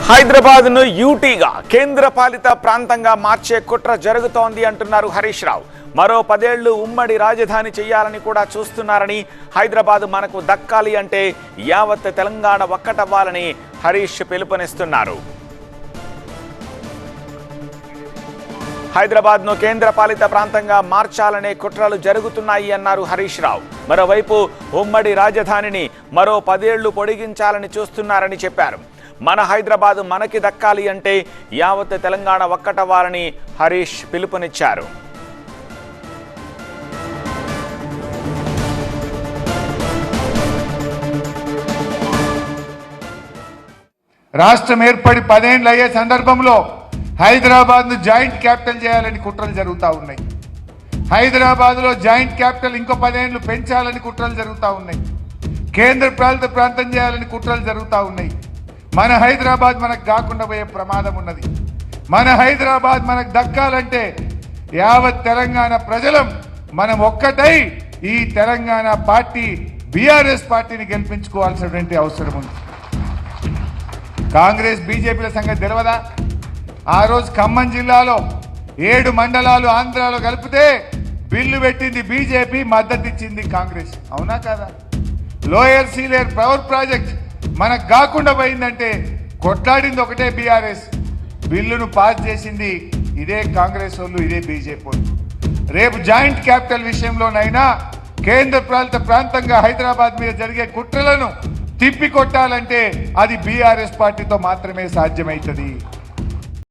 హైదరాబాద్ ను యూటీగా కేంద్రపాలిత ప్రాంతంగా మార్చే కుట్ర జరుగుతోంది అంటున్నారు హరీష్ రావు. మరో 10 ఏళ్లు ఉమ్మడి రాజధాని చేయాలని కూడా చూస్తున్నారని, హైదరాబాద్ మనకు దక్కాలి అంటే యావత్ తెలంగాణ ఒక్కటవ్వాలని హరీష్ పిలుపునిస్తున్నారు. హైదరాబాద్ ను కేంద్రపాలిత ప్రాంతంగా మార్చాలనే కుట్రలు జరుగుతున్నాయి అన్నారు హరీష్ రావు. మరోవైపు ఉమ్మడి రాజధానిని మరో 10 ఏళ్లు పొడిగించాలని చూస్తున్నారని చెప్పారు. మన హైదరాబాద్ మనకి దక్కాలి అంటే యావత్ తెలంగాణ ఒక్కటవ్వాలని హరీష్ పిలుపునిచ్చారు. రాష్ట్రం ఏర్పడి 10 ఏళ్ళు అయ్యే సందర్భంలో హైదరాబాద్ను జాయింట్ క్యాపిటల్ చేయాలని కుట్రలు జరుగుతూ ఉన్నాయి. హైదరాబాద్లో జాయింట్ క్యాపిటల్ ఇంకో 10 ఏళ్ళు పెంచాలని కుట్రలు జరుగుతూ ఉన్నాయి. కేంద్ర పాలిత ప్రాంతం చేయాలని కుట్రలు జరుగుతూ ఉన్నాయి. మన హైదరాబాద్ మనకు కాకుండా పోయే ప్రమాదం ఉన్నది. మన హైదరాబాద్ మనకు దక్కాలంటే యావత్ తెలంగాణ ప్రజలం మనం ఒక్కటై ఈ తెలంగాణ పార్టీ బీఆర్ఎస్ పార్టీని గెలిపించుకోవాల్సినటువంటి అవసరం ఉంది. కాంగ్రెస్ బీజేపీల సంగతి తెలియదా? ఆ రోజు ఖమ్మం జిల్లాలో 7 మండలాలు ఆంధ్రాలో కలిపితే బిల్లు పెట్టింది బీజేపీ, మద్దతు ఇచ్చింది కాంగ్రెస్. అవునా కాదా? లోయర్ సీలేర్ పవర్ ప్రాజెక్ట్ మనకు కాకుండా పోయిందంటే కొట్లాడింది ఒకటే బీఆర్ఎస్, బిల్లును పాస్ చేసింది ఇదే కాంగ్రెస్ వాళ్ళు, ఇదే బీజేపీ వాళ్ళు. రేపు జాయింట్ క్యాపిటల్ విషయంలోనైనా కేంద్ర పాలిత ప్రాంతంగా హైదరాబాద్ మీద జరిగే కుట్రలను తిప్పికొట్టాలంటే అది బీఆర్ఎస్ పార్టీతో మాత్రమే సాధ్యమవుతుంది.